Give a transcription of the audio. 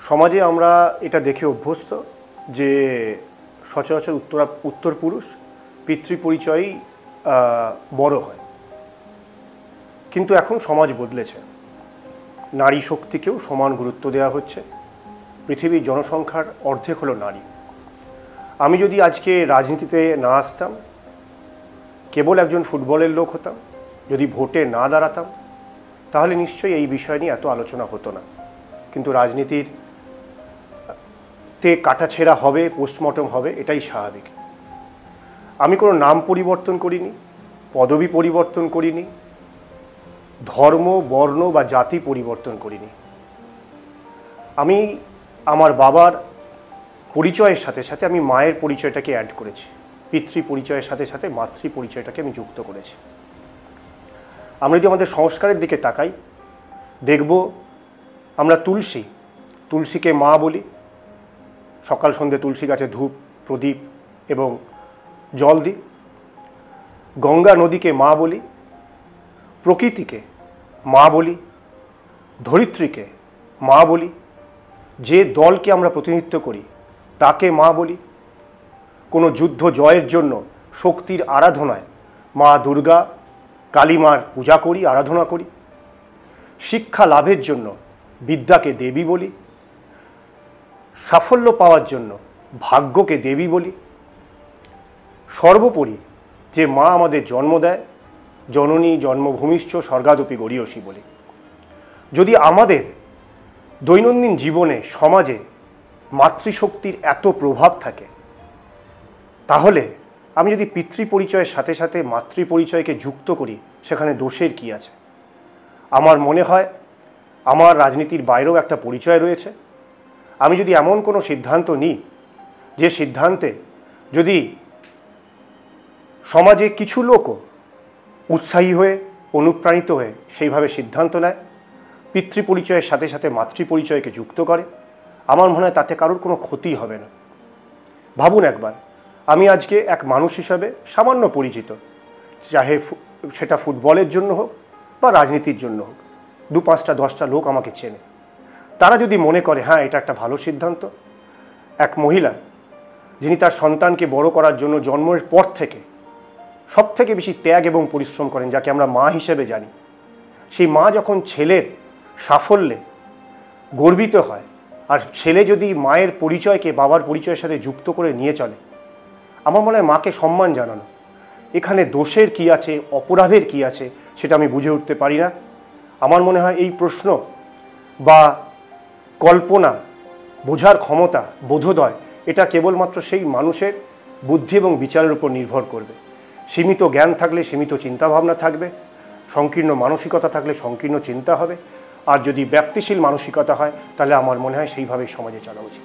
সমাজে আমরা এটা দেখে অভ্যস্ত যে সচরাচর উত্তর পুরুষ পিতৃ পরিচয়ই বড় হয়, কিন্তু এখন সমাজ বদলেছে। নারী শক্তিকেও সমান গুরুত্ব দেওয়া হচ্ছে। পৃথিবীর জনসংখ্যার অর্ধেক হলো নারী। আমি যদি আজকে রাজনীতিতে না আসতাম, কেবল একজন ফুটবলের লোক হতাম, যদি ভোটে না দাঁড়াতাম, তাহলে নিশ্চয়ই এই বিষয় নিয়ে এত আলোচনা হতো না। কিন্তু রাজনীতিতে কাটাছেঁড়া হবে, পোস্টমর্টম হবে, এটাই স্বাভাবিক। আমি কোনো নাম পরিবর্তন করিনি, পদবি পরিবর্তন করিনি, ধর্ম, বর্ণ বা জাতি পরিবর্তন করিনি। আমি আমার বাবার পরিচয়ের সাথে সাথে আমি মায়ের পরিচয়টাকে অ্যাড করেছি, পিতৃ পরিচয়ের সাথে সাথে মাতৃ পরিচয়টাকে আমি যুক্ত করেছি। আমরা যদি আমাদের সংস্কারের দিকে তাকাই, দেখব আমরা তুলসীকে মা বলি। সকাল সন্ধ্যে তুলসী গাছে ধূপ, প্রদীপ এবং জল দিই। গঙ্গা নদীকে মা বলি, প্রকৃতিকে মা বলি, ধরিত্রীকে মা বলি, যে দলকে আমরা প্রতিনিধিত্ব করি তাকে মা বলি। কোনো যুদ্ধ জয়ের জন্য শক্তির আরাধনায় মা দুর্গা, কালী মার পূজা করি, আরাধনা করি। শিক্ষা লাভের জন্য বিদ্যাকে দেবী বলি। সাফল্য পাওয়ার জন্য ভাগ্যকে দেবী বলি। সর্বোপরি যে মা আমাদের জন্ম দেয়, জননী জন্মভূমিশ্চ স্বর্গাদপি গরীয়সী বলি। যদি আমাদের দৈনন্দিন জীবনে, সমাজে মাতৃশক্তির এত প্রভাব থাকে, তাহলে আমি যদি পিতৃ পরিচয়ের সাথে সাথে মাতৃ পরিচয়কে যুক্ত করি, সেখানে দোষের কি আছে? আমার মনে হয় আমার রাজনীতির বাইরেও একটা পরিচয় রয়েছে। আমি যদি এমন কোনো সিদ্ধান্ত নিই, যে সিদ্ধান্তে যদি সমাজে কিছু লোকও উৎসাহী হয়ে, অনুপ্রাণিত হয়ে সেইভাবে সিদ্ধান্ত নেয়, পিতৃ পরিচয়ের সাথে সাথে মাতৃ পরিচয়কে যুক্ত করে, আমার মনে হয় তাতে কারোর কোনো ক্ষতি হবে না। ভাবুন একবার, আমি আজকে এক মানুষ হিসাবে সামান্য পরিচিত, চাহে সেটা ফুটবলের জন্য হোক বা রাজনীতির জন্য হোক, 2, 5টা 10টা লোক আমাকে চেনে। তারা যদি মনে করে হ্যাঁ এটা একটা ভালো সিদ্ধান্ত, এক মহিলা যিনি তার সন্তানকে বড় করার জন্য জন্মের পর থেকে সবথেকে বেশি ত্যাগ এবং পরিশ্রম করেন, যাকে আমরা মা হিসেবে জানি, সেই মা যখন ছেলের সাফল্যে গর্বিত হয়, আর ছেলে যদি মায়ের পরিচয়কে বাবার পরিচয়ের সাথে যুক্ত করে নিয়ে চলে, আমার মনে হয় মাকে সম্মান জানানো। এখানে দোষের কি আছে, অপরাধের কি আছে, সেটা আমি বুঝে উঠতে পারি না। আমার মনে হয় এই প্রশ্ন বা কল্পনা বোঝার ক্ষমতা, বোধোদয়, এটা কেবলমাত্র সেই মানুষের বুদ্ধি এবং বিচারের উপর নির্ভর করবে। সীমিত জ্ঞান থাকলে সীমিত চিন্তাভাবনা থাকবে, সংকীর্ণ মানসিকতা থাকলে সংকীর্ণ চিন্তা হবে, আর যদি ব্যক্তিশীল মানসিকতা হয় তাহলে আমার মনে হয় সেইভাবেই সমাজে চলা উচিত।